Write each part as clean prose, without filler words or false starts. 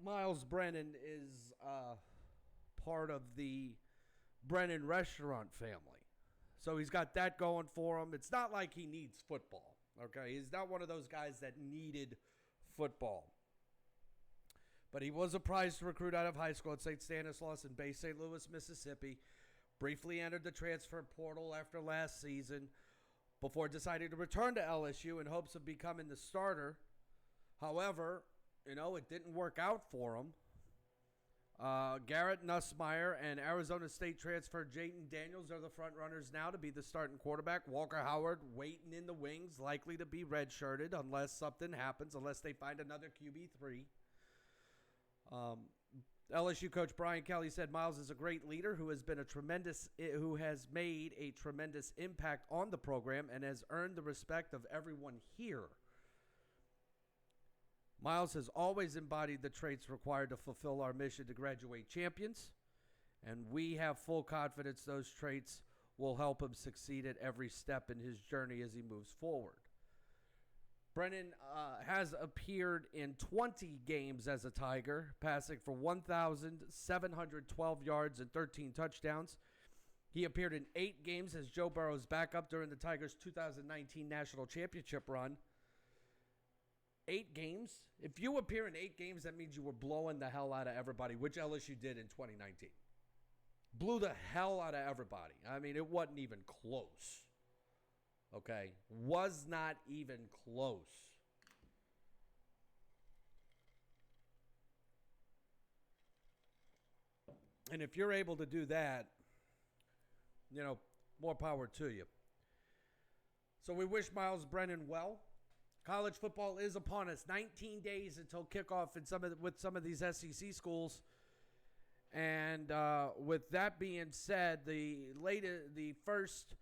Myles Brennan is part of the Brennan restaurant family. So he's got that going for him. It's not like he needs football. Okay, he's not one of those guys that needed football. But he was a prized recruit out of high school at St. Stanislaus in Bay St. Louis, Mississippi. Briefly entered the transfer portal after last season before deciding to return to LSU in hopes of becoming the starter. However, it didn't work out for him. Garrett Nussmeier and Arizona State transfer Jayden Daniels are the front runners now to be the starting quarterback. Walker Howard waiting in the wings, likely to be redshirted unless something happens, unless they find another QB3. LSU coach Brian Kelly said Myles is a great leader who has made a tremendous impact on the program and has earned the respect of everyone here. Myles has always embodied the traits required to fulfill our mission to graduate champions, and we have full confidence those traits will help him succeed at every step in his journey as he moves forward. Brennan has appeared in 20 games as a Tiger, passing for 1,712 yards and 13 touchdowns. He appeared in 8 games as Joe Burrow's backup during the Tigers' 2019 National Championship run. 8 games? If you appear in 8 games, that means you were blowing the hell out of everybody, which LSU did in 2019. Blew the hell out of everybody. I mean, it wasn't even close. Okay? Was not even close. And if you're able to do that, more power to you. So we wish Myles Brennan well. College football is upon us. 19 days until kickoff with some of these SEC schools. And with that being said, the first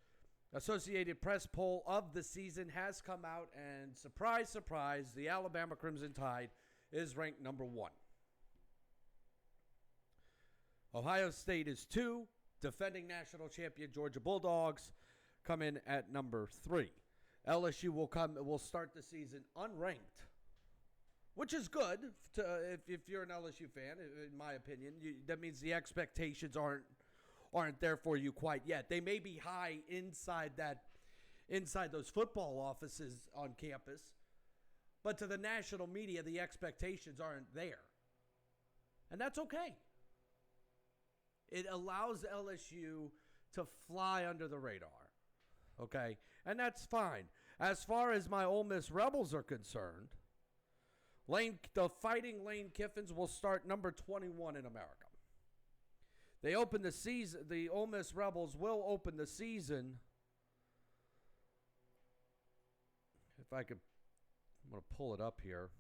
Associated Press poll of the season has come out, and surprise, surprise, the Alabama Crimson Tide is ranked number 1. Ohio State is 2. Defending national champion Georgia Bulldogs come in at number 3. LSU will start the season unranked, which is good if you're an LSU fan, in my opinion. That means the expectations aren't there for you quite yet. They may be high inside those football offices on campus, but to the national media, the expectations aren't there. And that's okay. It allows LSU to fly under the radar. Okay? And that's fine. As far as my Ole Miss Rebels are concerned, the Fighting Lane Kiffins will start number 21 in America. They open the season. The Ole Miss Rebels will open the season. If I could, I'm going to pull it up here.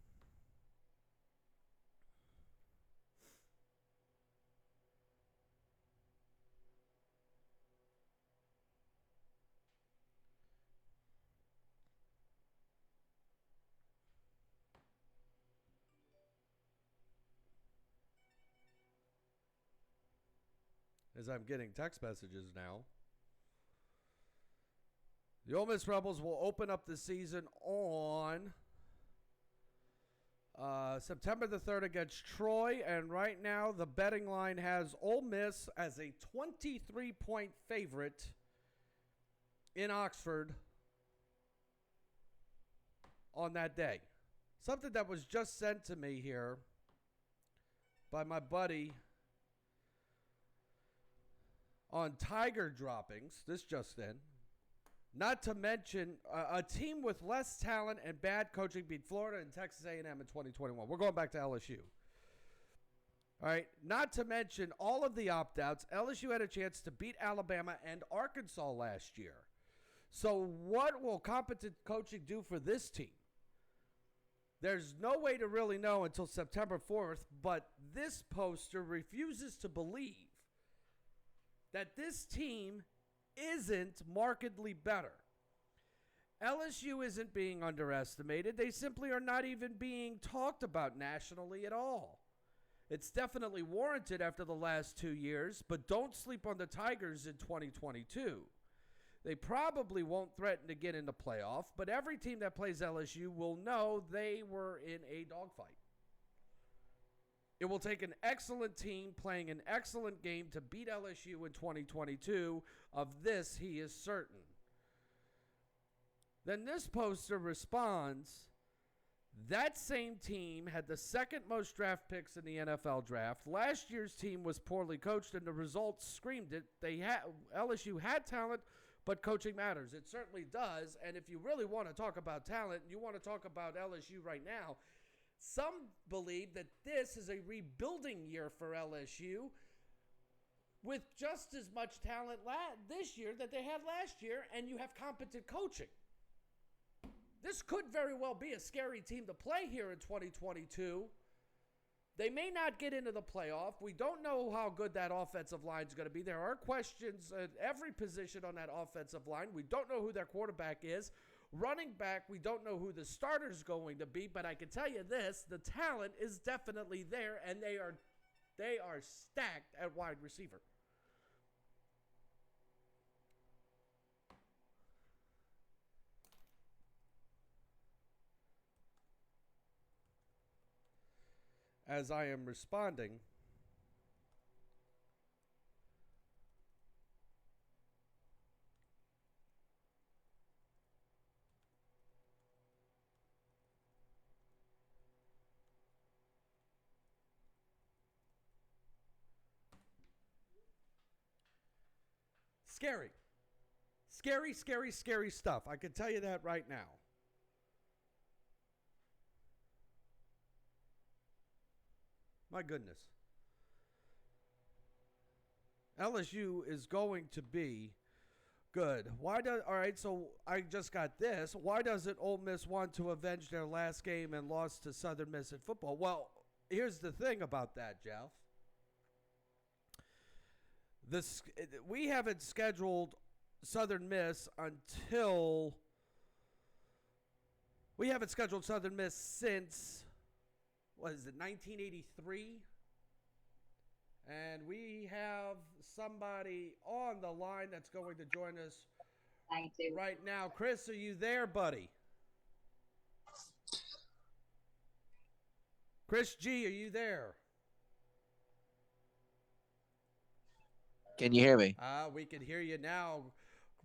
As I'm getting text messages now. The Ole Miss Rebels will open up the season on September the 3rd against Troy. And right now, the betting line has Ole Miss as a 23-point favorite in Oxford on that day. Something that was just sent to me here by my buddy on Tiger droppings, this just in. Not to mention, a team with less talent and bad coaching beat Florida and Texas A&M in 2021. We're going back to LSU. All right. Not to mention all of the opt-outs. LSU had a chance to beat Alabama and Arkansas last year. So what will competent coaching do for this team? There's no way to really know until September 4th, but this poster refuses to believe that this team isn't markedly better. LSU isn't being underestimated. They simply are not even being talked about nationally at all. It's definitely warranted after the last 2 years, but don't sleep on the Tigers in 2022. They probably won't threaten to get in the playoff, but every team that plays LSU will know they were in a dogfight. It will take an excellent team playing an excellent game to beat LSU in 2022. Of this, he is certain. Then this poster responds, that same team had the second most draft picks in the NFL draft. Last year's team was poorly coached, and the results screamed it. LSU had talent, but coaching matters. It certainly does. And if you really want to talk about talent, you want to talk about LSU right now, some believe that this is a rebuilding year for LSU with just as much talent this year that they had last year, and you have competent coaching. This could very well be a scary team to play here in 2022. They may not get into the playoff. We don't know how good that offensive line is going to be. There are questions at every position on that offensive line. We don't know who their quarterback is. Running back, we don't know who the starter is going to be, but I can tell you this, the talent is definitely there, and they are stacked at wide receiver. As I am responding, scary. Scary, scary, scary stuff. I can tell you that right now. My goodness. LSU is going to be good. All right, so I just got this. Why doesn't Ole Miss want to avenge their last game and loss to Southern Miss in football? Well, here's the thing about that, Jeff. We haven't scheduled Southern Miss until we haven't scheduled Southern Miss since, what is it, 1983? And we have somebody on the line that's going to join us right now. Chris, are you there, buddy? Chris G, are you there? Can you hear me? We can hear you now.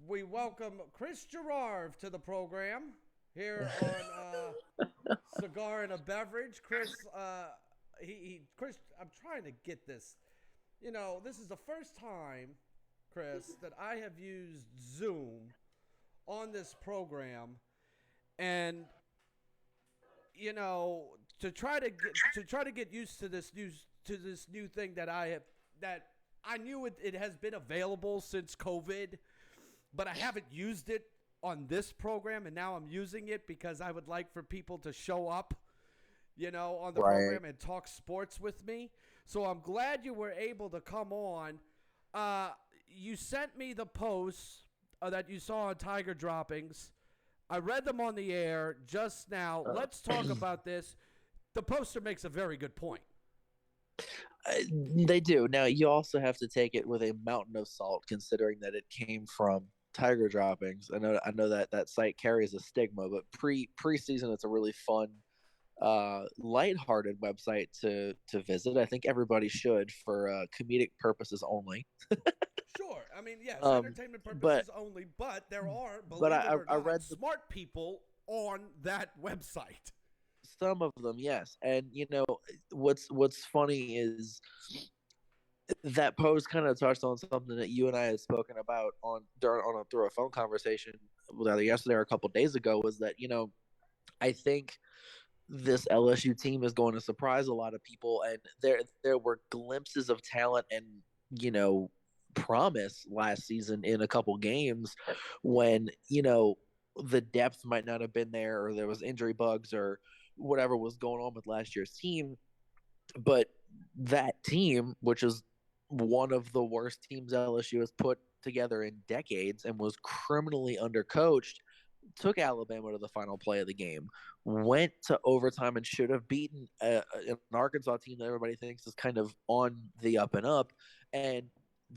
We welcome Chris Gerard to the program here on Cigar and a Beverage. Chris, Chris, I'm trying to get this. You know, this is the first time, Chris, that I have used Zoom on this program, and you know, to try to get used to this new thing that I knew it has been available since COVID, but I haven't used it on this program, and now I'm using it because I would like for people to show up, you know, on the program and talk sports with me. So I'm glad you were able to come on. You sent me the posts that you saw on Tiger Droppings. I read them on the air just now. Let's talk about this. The poster makes a very good point. They do. Now, you also have to take it with a mountain of salt, considering that it came from Tiger Droppings. I know that site carries a stigma, but preseason, it's a really fun, lighthearted website to visit. I think everybody should, for comedic purposes only. Sure. I mean, yes, entertainment purposes only, but there are, I read smart people on that website. Some of them, yes. And you know what's funny is that post kind of touched on something that you and I had spoken about through a phone conversation, whether yesterday or a couple of days ago, was that, you know, I think this LSU team is going to surprise a lot of people, and there were glimpses of talent and, you know, promise last season in a couple games when, you know, the depth might not have been there, or there was injury bugs or whatever was going on with last year's team. But that team, which is one of the worst teams LSU has put together in decades and was criminally undercoached, took Alabama to the final play of the game, went to overtime and should have beaten an Arkansas team that everybody thinks is kind of on the up and up, and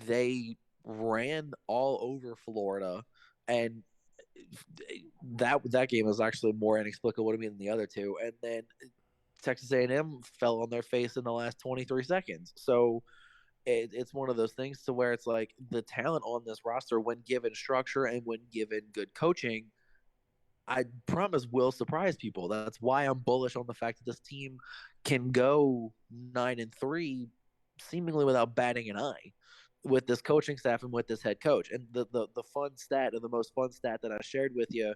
they ran all over Florida. And that game was actually more inexplicable to me than the other two. And then Texas A&M fell on their face in the last 23 seconds. So it's one of those things to where it's like the talent on this roster, when given structure and when given good coaching, I promise will surprise people. That's why I'm bullish on the fact that this team can go 9-3 seemingly without batting an eye with this coaching staff and with this head coach. And the fun stat, or the most fun stat that I shared with you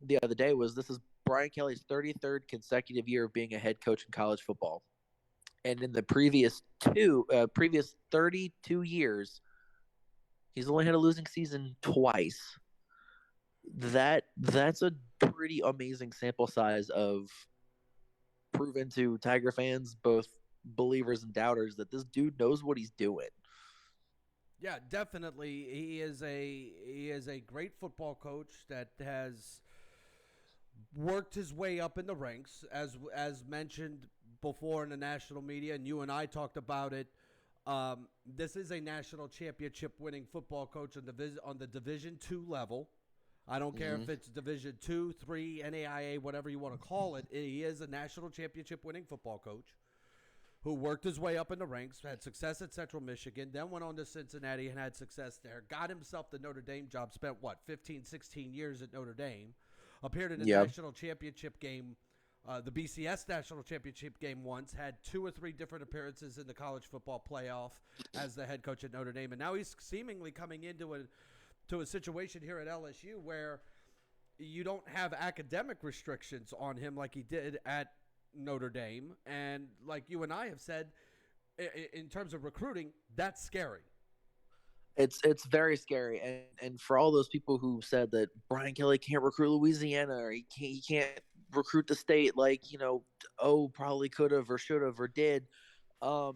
the other day, was this is Brian Kelly's 33rd consecutive year of being a head coach in college football. And in the previous 32 years, he's only had a losing season twice. That's a pretty amazing sample size of proven to Tiger fans, both believers and doubters, that this dude knows what he's doing. Yeah, definitely. He is a great football coach that has worked his way up in the ranks, as mentioned before in the national media, and you and I talked about it. This is a national championship winning football coach on the Division II level. I don't care if it's Division II, 3, NAIA, whatever you want to call it. He is a national championship winning football coach who worked his way up in the ranks, had success at Central Michigan, then went on to Cincinnati and had success there. Got himself the Notre Dame job, spent, 15, 16 years at Notre Dame. Appeared in the national championship game, the BCS national championship game once, had 2 or 3 different appearances in the college football playoff as the head coach at Notre Dame. And now he's seemingly coming into a situation here at LSU where you don't have academic restrictions on him like he did at Notre Dame. And like you and I have said, in terms of recruiting, that's scary. It's very scary, and for all those people who said that Brian Kelly can't recruit Louisiana, or he can't recruit the state like probably could have or should have or did, go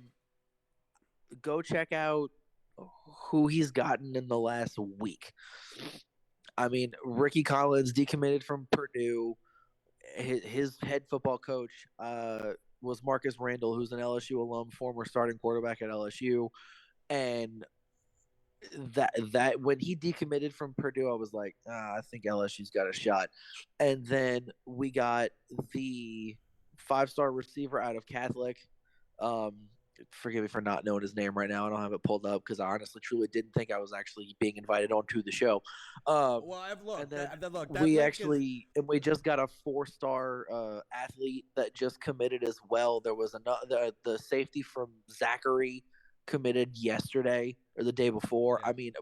check out who he's gotten in the last week. I mean, Ricky Collins decommitted from Purdue. His head football coach was Marcus Randall, who's an LSU alum, former starting quarterback at LSU, and that when he decommitted from Purdue, I was like, I think LSU's got a shot. And then we got the 5-star receiver out of Catholic. Forgive me for not knowing his name right now. I don't have it pulled up because I honestly, truly didn't think I was actually being invited onto the show. Well, I've looked. And then Look, we just got a 4-star athlete that just committed as well. There was another the safety from Zachary committed yesterday or the day before. Yeah. I mean,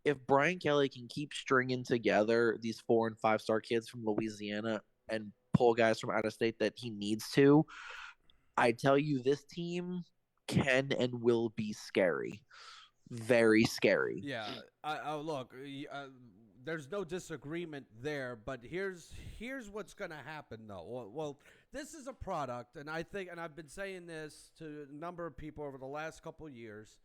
if Brian Kelly can keep stringing together these 4- and 5-star kids from Louisiana and pull guys from out of state that he needs to, I tell you, this team can and will be scary. Very scary. Yeah. Look, there's no disagreement there, but here's what's going to happen, though. Well, this is a product, and I think, and I've been saying this to a number of people over the last couple of years,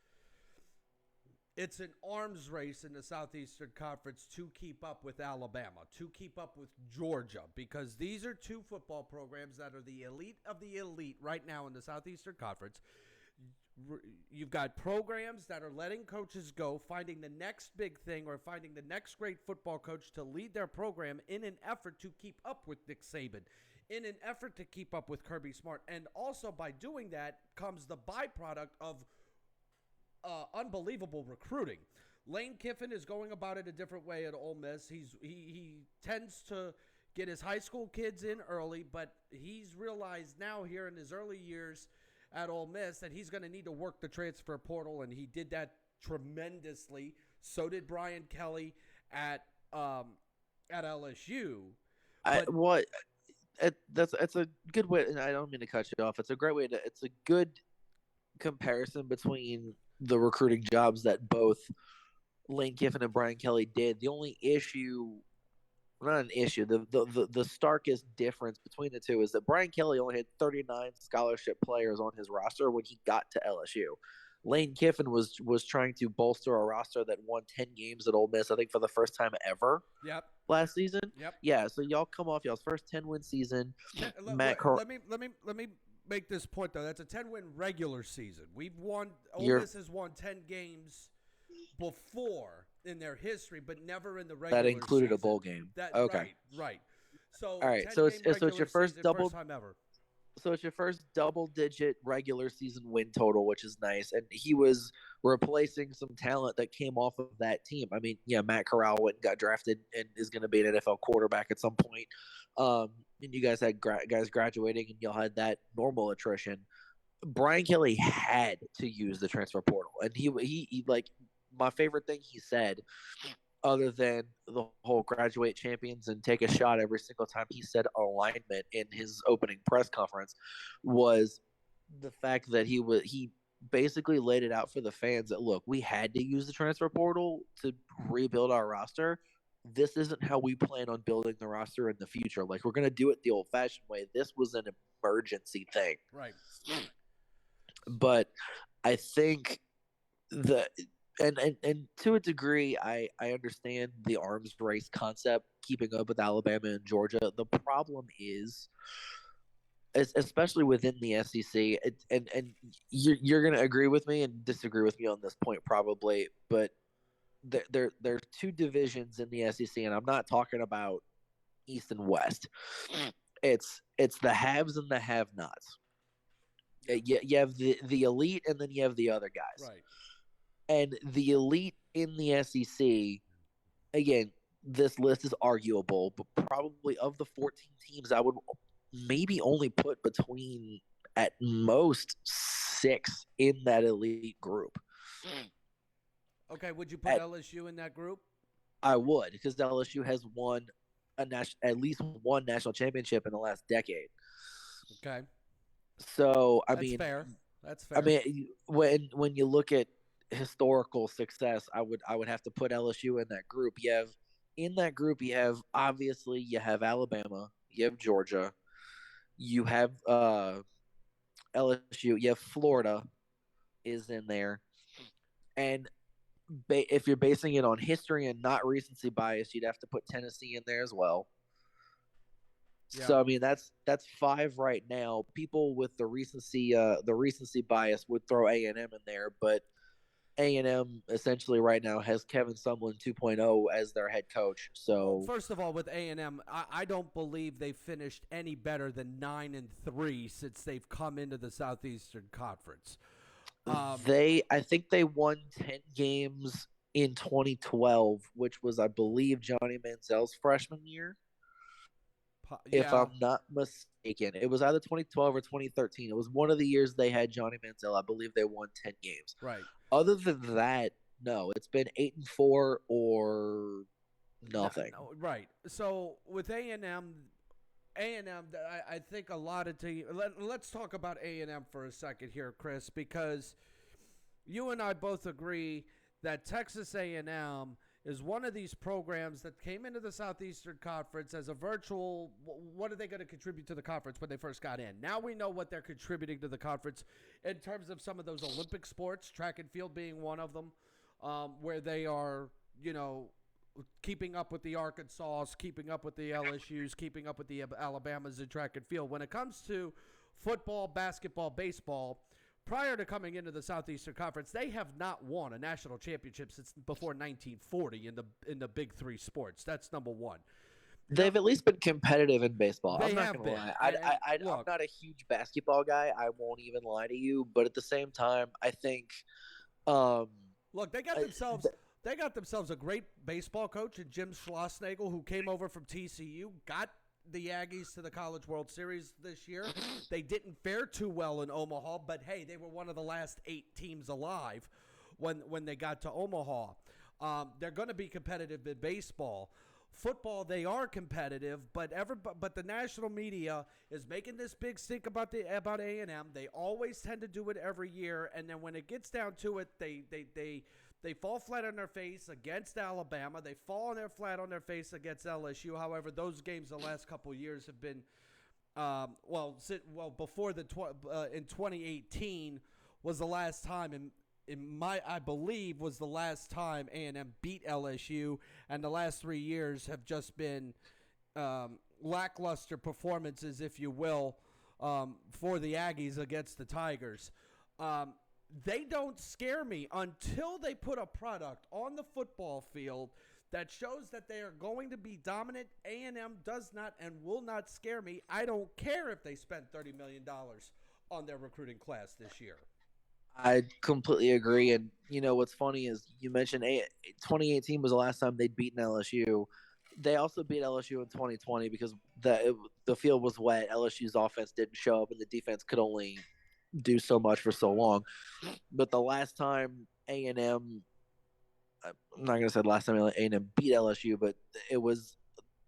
it's an arms race in the Southeastern Conference to keep up with Alabama, to keep up with Georgia, because these are 2 football programs that are the elite of the elite right now in the Southeastern Conference. You've got programs that are letting coaches go, finding the next big thing or finding the next great football coach to lead their program in an effort to keep up with Nick Saban, in an effort to keep up with Kirby Smart. And also by doing that comes the byproduct of unbelievable recruiting. Lane Kiffin is going about it a different way at Ole Miss. He tends to get his high school kids in early, but he's realized now here in his early years at Ole Miss that he's going to need to work the transfer portal, and he did that tremendously. So did Brian Kelly at LSU. That's a good way, and I don't mean to cut you off. It's a great way to. It's a good comparison between the recruiting jobs that both Lane Kiffin and Brian Kelly did. The only issue, not an issue, the starkest difference between the two is that Brian Kelly only had 39 scholarship players on his roster when he got to LSU. Lane Kiffin was trying to bolster a roster that won 10 games at Ole Miss, I think, for the first time ever. Yep. Last season. Yep. Yeah. So y'all come off y'all's first 10-win season. Let me make this point though. That's a 10-win regular season. Ole Miss has won 10 games before in their history, but never in the regular season. That included a bowl game. Okay. Right. So all right. So it's your first double time ever. So it's your first double-digit regular season win total, which is nice. And he was replacing some talent that came off of that team. I mean, yeah, Matt Corral went and got drafted and is going to be an NFL quarterback at some point. And you guys had guys graduating, and y'all had that normal attrition. Brian Kelly had to use the transfer portal, and he like my favorite thing he said, other than the whole graduate champions and take a shot every single time he said alignment in his opening press conference, was the fact that he basically laid it out for the fans that, look, we had to use the transfer portal to rebuild our roster. This isn't how we plan on building the roster in the future. Like, we're going to do it the old fashioned way. This was an emergency thing. Right. But I think the and to a degree, I understand the arms race concept, keeping up with Alabama and Georgia. The problem is, especially within the SEC, and you're going to agree with me and disagree with me on this point probably, but there's two divisions in the SEC, and I'm not talking about East and West. It's the haves and the have-nots. You have the elite, and then you have the other guys. Right. And the elite in the SEC, again, this list is arguable, but probably of the 14 teams, I would maybe only put between, at most, 6 in that elite group. Okay, would you put LSU in that group? I would, because LSU has won at least one national championship in the last decade. Okay. So That's fair. I mean, when you look at historical success, I would have to put LSU in that group. You have obviously you have Alabama, you have Georgia, you have LSU, you have Florida is in there, and if you're basing it on history and not recency bias, you'd have to put Tennessee in there as well. Yeah. So I mean that's 5 right now. People with the recency bias would throw A&M in there, but A&M essentially right now has Kevin Sumlin 2.0 as their head coach. So first of all, with A&M, I don't believe they finished any better than 9-3 since they've come into the Southeastern Conference. I think they won 10 games in 2012, which was, I believe, Johnny Manziel's freshman year. Yeah. If I'm not mistaken, it was either 2012 or 2013. It was one of the years they had Johnny Manziel. I believe they won 10 games. Right. Other than that, no, it's been 8-4 or nothing. No, right. So with A&M, I think a lot of teams. Let's talk about A&M for a second here, Chris, because you and I both agree that Texas A&M is one of these programs that came into the Southeastern Conference as a virtual. What are they going to contribute to the conference when they first got in? Now we know what they're contributing to the conference in terms of some of those Olympic sports, track and field being one of them, where they are, keeping up with the Arkansas, keeping up with the LSUs, keeping up with the Alabamas in track and field. When it comes to football, basketball, baseball, prior to coming into the Southeastern Conference, they have not won a national championship since before 1940 in the big 3 sports. That's number one. They've at least been competitive in baseball. I'm not going to lie. I'm not a huge basketball guy. I won't even lie to you. But at the same time, I think look, they got themselves a great baseball coach in Jim Schlossnagle, who came over from TCU, got the Aggies to the College World Series this year. They didn't fare too well in Omaha, but hey, they were one of the last 8 teams alive when they got to Omaha. They're going to be competitive in baseball. Football, they are competitive, but the national media is making this big stink about A&M. They always tend to do it every year, and then when it gets down to it, they fall flat on their face against Alabama. They fall flat on their face against LSU. However, those games the last couple of years have been, before in 2018 was the last time, I believe was the last time A&M beat LSU, and the last 3 years have just been lackluster performances, if you will, for the Aggies against the Tigers. They don't scare me until they put a product on the football field that shows that they are going to be dominant. A&M does not and will not scare me. I don't care if they spent $30 million on their recruiting class this year. I completely agree. And, what's funny is you mentioned 2018 was the last time they'd beaten LSU. They also beat LSU in 2020 because the field was wet. LSU's offense didn't show up, and the defense could only do so much for so long. But the last time A&M, I'm not going to say the last time A&M beat LSU, but it was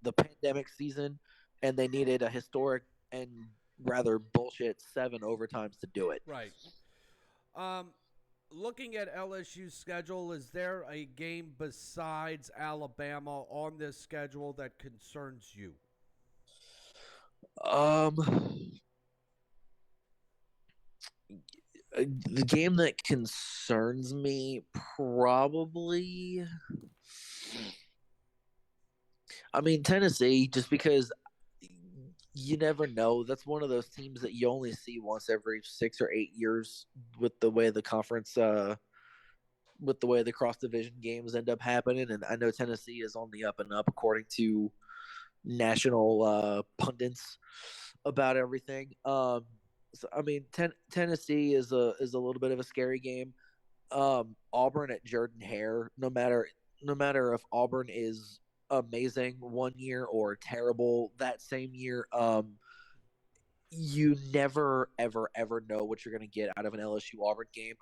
the pandemic season, and they needed a historic and rather bullshit 7 overtimes to do it. Right. Looking at LSU's schedule, is there a game besides Alabama on this schedule that concerns you? The game that concerns me probably, Tennessee, just because you never know. That's one of those teams that you only see once every 6 or 8 years with the way the conference, with the way the cross division games end up happening. And I know Tennessee is on the up and up according to national pundits about everything. Tennessee is a little bit of a scary game. Auburn at Jordan Hare. No matter if Auburn is amazing one year or terrible that same year, you never ever know what you're going to get out of an LSU Auburn game.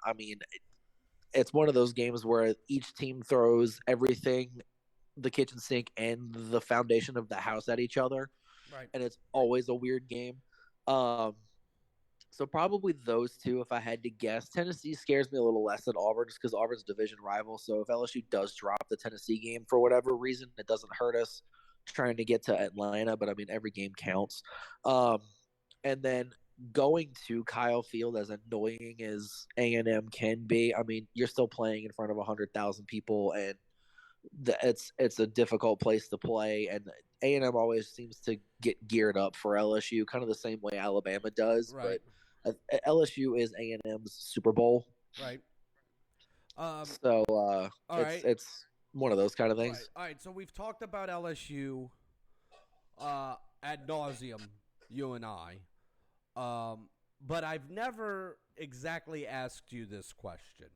It's one of those games where each team throws everything, the kitchen sink and the foundation of the house at each other. Right. And it's always a weird game. So probably those two, if I had to guess. Tennessee scares me a little less than Auburn just because Auburn's division rival. So if LSU does drop the Tennessee game for whatever reason, it doesn't hurt us trying to get to Atlanta. But, every game counts. And then going to Kyle Field, as annoying as A&M can be, you're still playing in front of 100,000 people, and it's a difficult place to play. And A&M always seems to get geared up for LSU, kind of the same way Alabama does. Right. But LSU is A&M's Super Bowl. Right. It's one of those kind of things. All right. So we've talked about LSU ad nauseum, you and I. But I've never exactly asked you this question.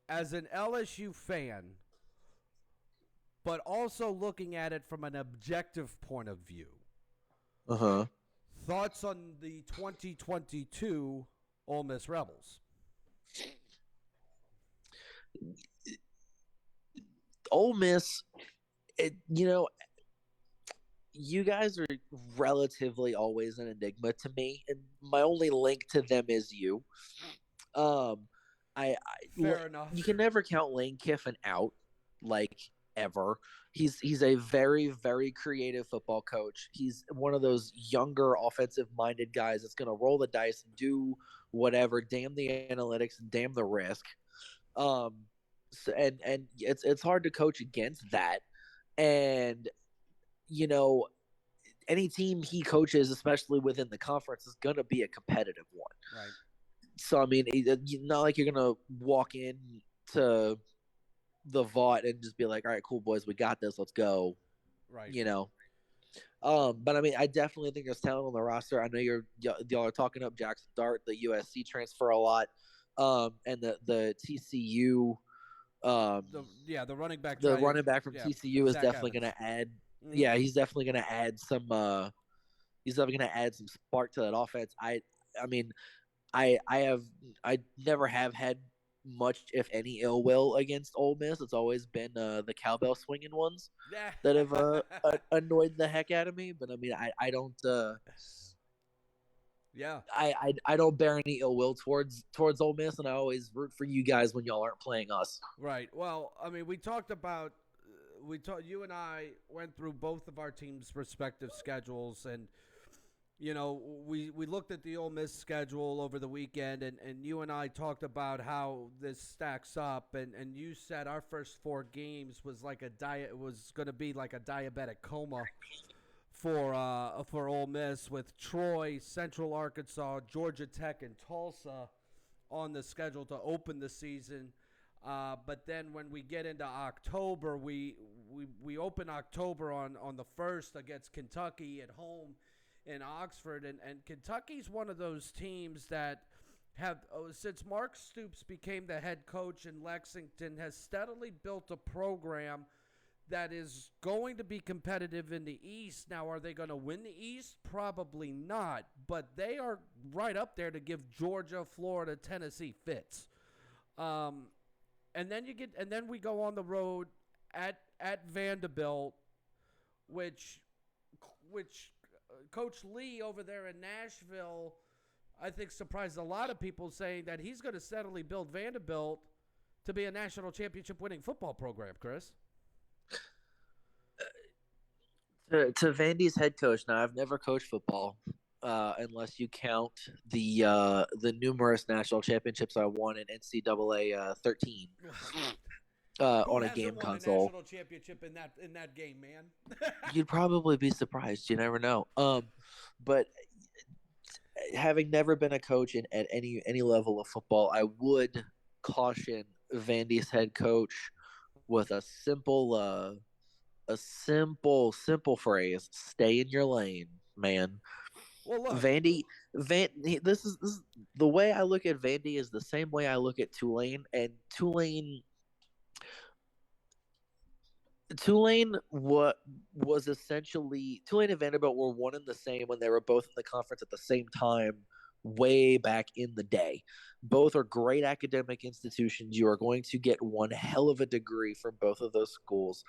As an LSU fan, but also looking at it from an objective point of view. Uh-huh. Thoughts on the 2022 Ole Miss Rebels? Ole Miss, you guys are relatively always an enigma to me, and my only link to them is you. Fair enough. You can never count Lane Kiffin out, ever. He's a very, very creative football coach. He's one of those younger offensive-minded guys that's going to roll the dice and do whatever. Damn the analytics and damn the risk. And it's hard to coach against that. And any team he coaches, especially within the conference, is going to be a competitive one. Right. So not like you're going to walk in to the Vaught and just be like, all right, cool, boys, we got this, let's go. Right. But I definitely think there's talent on the roster. I know y'all are talking up Jackson Dart, the USC transfer, a lot, and the TCU. The running back. The running back from TCU is definitely going to add. Mm-hmm. Yeah, he's definitely going to add some. He's definitely going to add some spark to that offense. I never have had much, if any, ill will against Ole Miss. It's always been the cowbell swinging ones that have annoyed the heck out of me. But I don't. I don't bear any ill will towards Ole Miss, and I always root for you guys when y'all aren't playing us. Right. Well, we talked about. You and I went through both of our teams' respective schedules, and we looked at the Ole Miss schedule over the weekend, and you and I talked about how this stacks up, and you said our first 4 games was like was going to be like a diabetic coma for Ole Miss, with Troy, Central Arkansas, Georgia Tech, and Tulsa on the schedule to open the season. But then when we get into October, we we open October on the 1st against Kentucky at home in Oxford, and Kentucky's one of those teams that have since Mark Stoops became the head coach in Lexington has steadily built a program that is going to be competitive in the East. Now, are they going to win the East? Probably not, but they are right up there to give Georgia, Florida, Tennessee fits. And then we go on the road at Vanderbilt, which Coach Lee over there in Nashville, I think, surprised a lot of people, saying that he's going to steadily build Vanderbilt to be a national championship winning football program, Chris. To Vandy's head coach. Now, I've never coached football, unless you count the numerous national championships I won in NCAA 13 on a game console. A national championship in that game, man? You'd probably be surprised. You never know. But having never been a coach at any level of football, I would caution Vandy's head coach with a simple phrase: stay in your lane, man. Well, look, this is the way I look at Vandy is the same way I look at Tulane, and Tulane was essentially Tulane and Vanderbilt were one and the same when they were both in the conference at the same time way back in the day. Both are great academic institutions. You are going to get one hell of a degree from both of those schools.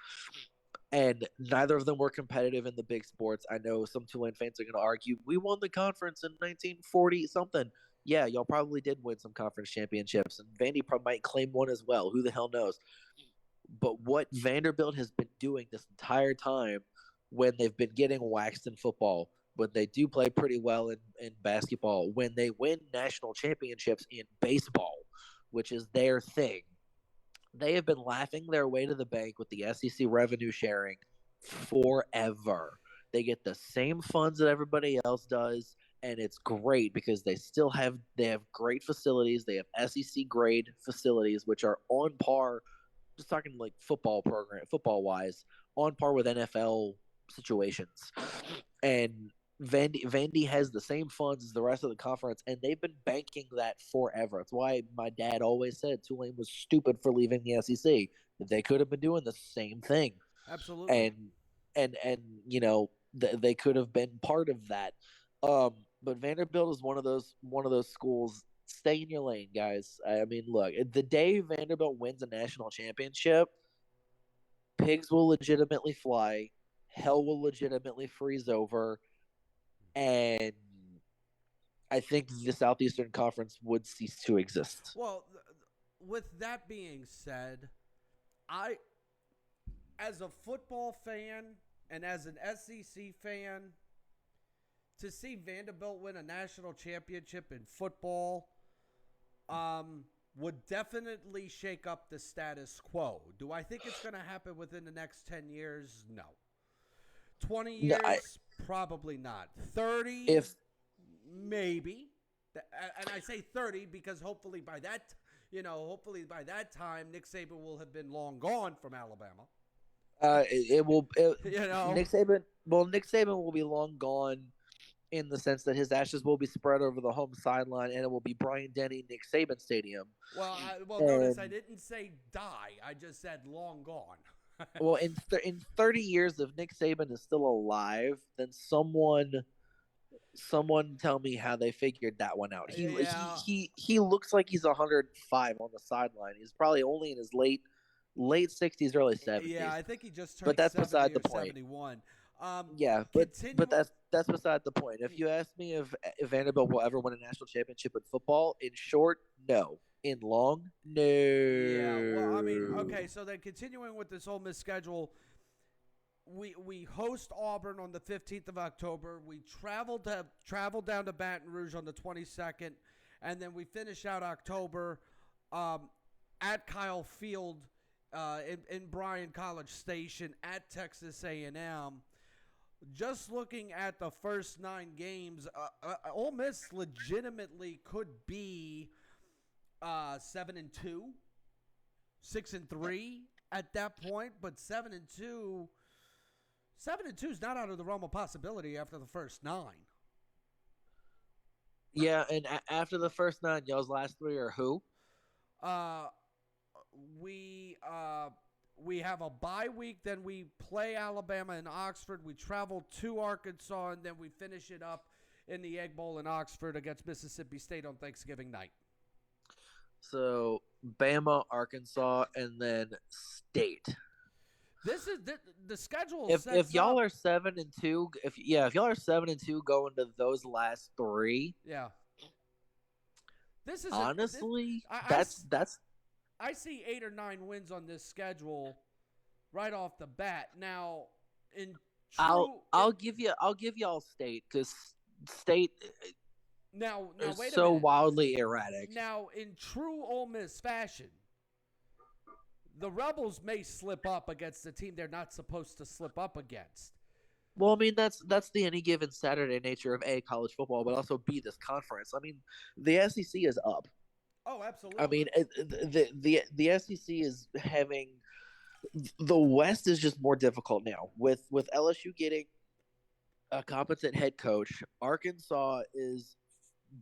And neither of them were competitive in the big sports. I know some Tulane fans are going to argue, we won the conference in 1940-something. Yeah, y'all probably did win some conference championships, and Vandy might claim one as well. Who the hell knows? But what Vanderbilt has been doing this entire time, when they've been getting waxed in football, when they do play pretty well in basketball, when they win national championships in baseball, which is their thing, they have been laughing their way to the bank with the SEC revenue sharing forever. They get the same funds that everybody else does, and it's great because they have great facilities. They have SEC grade facilities, which are on par. Just talking like football wise, on par with NFL situations. And Vandy has the same funds as the rest of the conference, and they've been banking that forever. It's why my dad always said Tulane was stupid for leaving the SEC. They could have been doing the same thing. Absolutely. And they could have been part of that. But Vanderbilt is one of those schools. Stay in your lane, guys. I mean, look, the day Vanderbilt wins a national championship, pigs will legitimately fly, hell will legitimately freeze over, and I think the Southeastern Conference would cease to exist. Well, with that being said, as a football fan and as an SEC fan, to see Vanderbilt win a national championship in football would definitely shake up the status quo. Do I think it's going to happen within the next 10 years? No. 20 years? No, probably not. 30? Maybe. And I say 30 because hopefully by that time, Nick Saban will have been long gone from Alabama. Nick Saban will be long gone in the sense that his ashes will be spread over the home sideline, and it will be Brian Denny, Nick Saban Stadium. Notice I didn't say die. I just said long gone. Well, in 30 years, if Nick Saban is still alive, then someone tell me how they figured that one out. He looks like he's 105 on the sideline. He's probably only in his late 60s, early 70s. Yeah, I think he just turned. But that's beside the point. 71. But that's beside the point. If you ask me if Vanderbilt will ever win a national championship in football, in short, no. In long, no. Yeah, well, I mean, okay, so then continuing with this Ole Miss schedule, we host Auburn on the 15th of October. We travel down to Baton Rouge on the 22nd, and then we finish out October at Kyle Field in Bryan College Station at Texas A&M. Just looking at the first 9 games, Ole Miss legitimately could be 7-2, 6-3. at that point, but 7-2 is not out of the realm of possibility after the first 9. Yeah, and after the first 9, y'all's last 3 are who? Uh, we have a bye week, then we play Alabama and Oxford. We travel to Arkansas, and then we finish it up in the Egg Bowl in Oxford against Mississippi State on Thanksgiving night. So Bama, Arkansas, and then State. This is the schedule. If y'all are 7-2, if y'all are 7-2 going to those last 3, yeah. This is honestly, that's I see 8 or 9 wins on this schedule right off the bat. Now, I'll give y'all State, because State now is wait a so minute. wildly erratic. Now, in true Ole Miss fashion, the Rebels may slip up against the team they're not supposed to slip up against. Well, I mean, that's the any given Saturday nature of A, college football, but also B, this conference. I mean, the SEC is up. Oh, absolutely. I mean, the SEC is having the West is just more difficult now with LSU getting a competent head coach. Arkansas is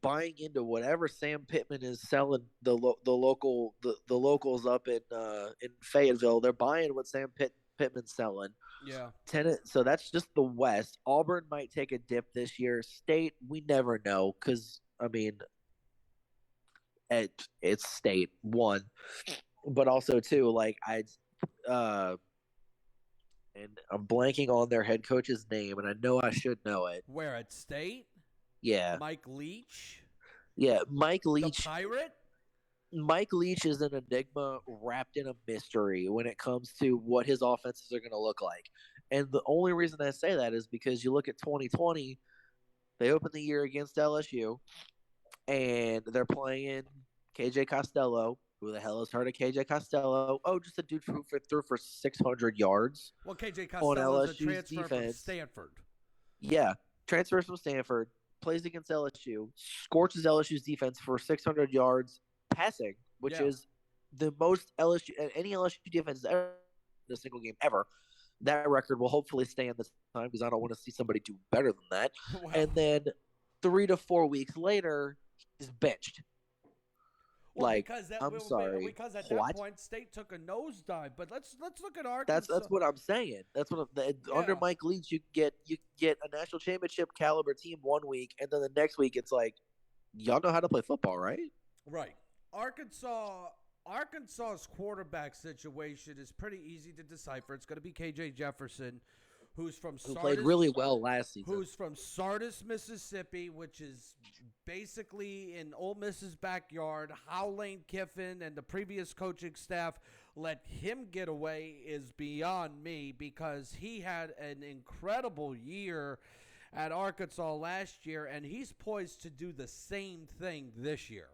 buying into whatever Sam Pittman is selling the locals up in Fayetteville. They're buying what Sam Pittman's selling. Yeah. So that's just the West. Auburn might take a dip this year. State, we never know, because I mean, it's State, one, but also two. Like and I'm blanking on their head coach's name, and I know I should know it. Where, at State? Yeah. Mike Leach? Yeah, Mike Leach. The Pirate? Mike Leach is an enigma wrapped in a mystery when it comes to what his offenses are going to look like. And the only reason I say that is because you look at 2020, they opened the year against LSU, and they're playing KJ Costello. Who the hell has heard of KJ Costello? Oh, just a dude who threw for 600 yards. Well, KJ Costello is a transfer from Stanford. Yeah, transfers from Stanford, plays against LSU, scorches LSU's defense for 600 yards passing, which is the most any LSU defense has ever in a single game ever. That record will hopefully stand this time, because I don't want to see somebody do better than that. Wow. And then 3 to 4 weeks later, he's benched. Well, because at that point, State took a nosedive. But let's look at Arkansas. That's what I'm saying. Under Mike Leach, you get a national championship caliber team 1 week, and then the next week it's like, y'all know how to play football, right? Right. Arkansas's quarterback situation is pretty easy to decipher. It's going to be KJ Jefferson, who played really well last season. Who's from Sardis, Mississippi, which is basically in Ole Miss's backyard. How Lane Kiffin and the previous coaching staff let him get away is beyond me, because he had an incredible year at Arkansas last year, and he's poised to do the same thing this year.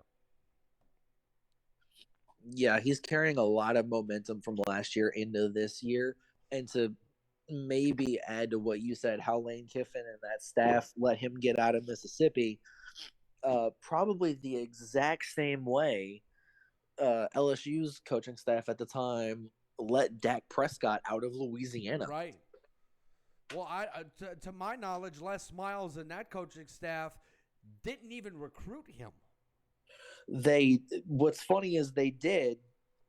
Yeah, he's carrying a lot of momentum from last year into this year, and to maybe add to what you said, how Lane Kiffin and that staff let him get out of Mississippi, probably the exact same way LSU's coaching staff at the time let Dak Prescott out of Louisiana. Right. Well, to my knowledge, Les Miles and that coaching staff didn't even recruit him. What's funny is they did.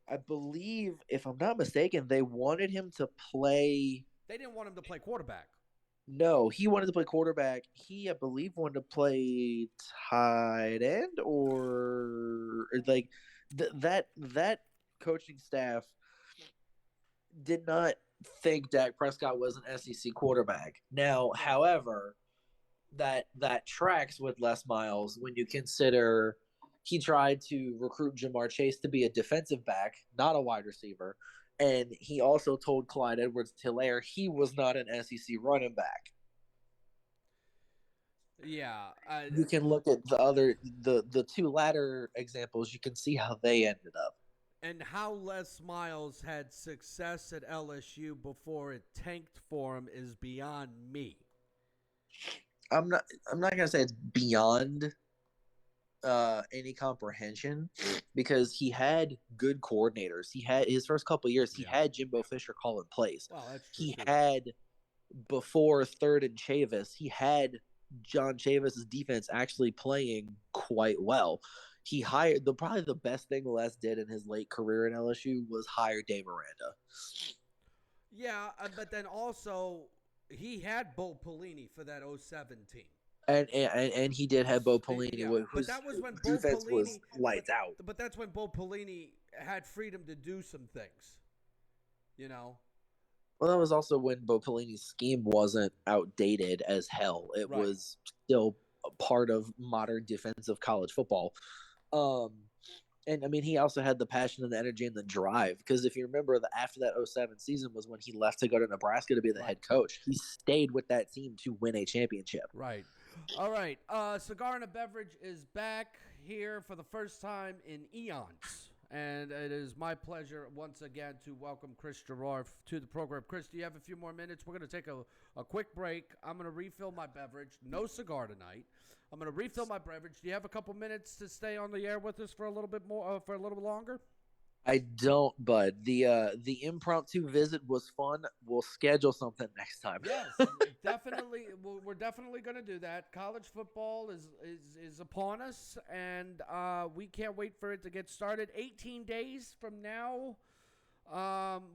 I believe, if I'm not mistaken, they wanted him to play. They didn't want him to play quarterback. No, he wanted to play quarterback. He, I believe, wanted to play tight end, or like that coaching staff did not think Dak Prescott was an SEC quarterback. Now, however, that tracks with Les Miles when you consider he tried to recruit Jamar Chase to be a defensive back, not a wide receiver. And he also told Clyde Edwards-Helaire he was not an SEC running back. Yeah. You can look at the two latter examples. You can see how they ended up. And how Les Miles had success at LSU before it tanked for him is beyond me. I'm not gonna say it's beyond any comprehension because he had good coordinators. He had his first couple of years. He had Jimbo Fisher calling plays. Well, that's true. He had before third and Chavis. He had John Chavis's defense actually playing quite well. He hired probably the best thing Les did in his late career in LSU was hire Dave Aranda. Yeah, but then also he had Bo Pelini for that 07 team. And he did have Bo Pelini, yeah, but that was when Bo defense Pelini was lights out. But that's when Bo Pelini had freedom to do some things, you know. Well, that was also when Bo Pelini's scheme wasn't outdated as hell. It was still a part of modern defensive college football. And I mean, he also had the passion and the energy and the drive. Because if you remember, after that 07 season was when he left to go to Nebraska to be the head coach. He stayed with that team to win a championship. Right. All right. Cigar and a Beverage is back here for the first time in eons. And it is my pleasure once again to welcome Chris Gerard to the program. Chris, do you have a few more minutes? We're going to take a quick break. I'm going to refill my beverage. No cigar tonight. I'm going to refill my beverage. Do you have a couple minutes to stay on the air with us for a little bit more, for a little longer? I don't, bud. The impromptu visit was fun. We'll schedule something next time. Yes, definitely. We're definitely going to do that. College football is upon us, and we can't wait for it to get started. 18 days from now,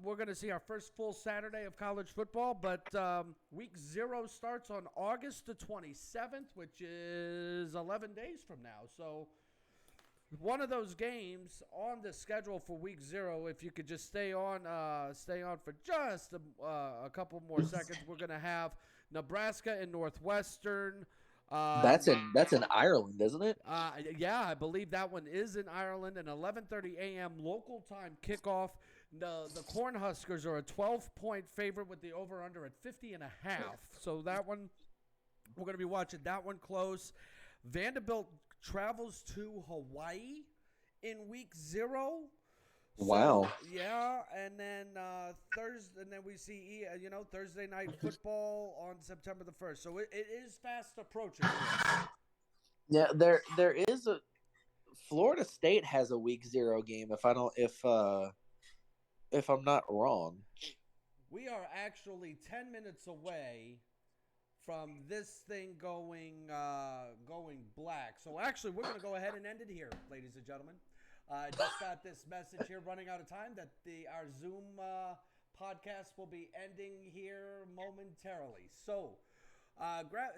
we're going to see our first full Saturday of college football, but week 0 starts on August the 27th, which is 11 days from now. So one of those games on the schedule for week 0, if you could just stay on for just a couple more seconds, we're going to have Nebraska and Northwestern. That's in Ireland, isn't it? Yeah, I believe that one is in Ireland. An 11:30 a.m. local time kickoff. The Cornhuskers are a 12-point favorite with the over-under at 50.5. So that one, we're going to be watching that one close. Vanderbilt travels to Hawaii in week 0. So, wow. Yeah, and then Thursday, and then we see Thursday night football on September the 1st. So it is fast approaching. Yeah, there is a Florida State has a week 0 game. If I'm not wrong, we are actually 10 minutes away from this thing going black. So actually, we're going to go ahead and end it here, ladies and gentlemen. I just got this message here running out of time that our Zoom podcast will be ending here momentarily. So,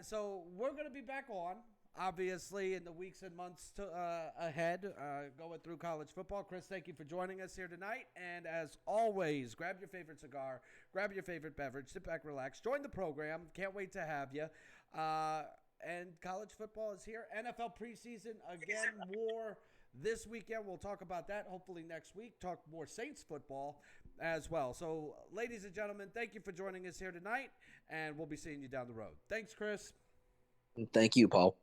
so we're going to be back on, obviously, in the weeks and months ahead, going through college football. Chris, thank you for joining us here tonight. And as always, grab your favorite cigar, grab your favorite beverage, sit back, relax, join the program. Can't wait to have you. And college football is here. NFL preseason, again, more this weekend. We'll talk about that hopefully next week. Talk more Saints football as well. So, ladies and gentlemen, thank you for joining us here tonight, and we'll be seeing you down the road. Thanks, Chris. Thank you, Paul.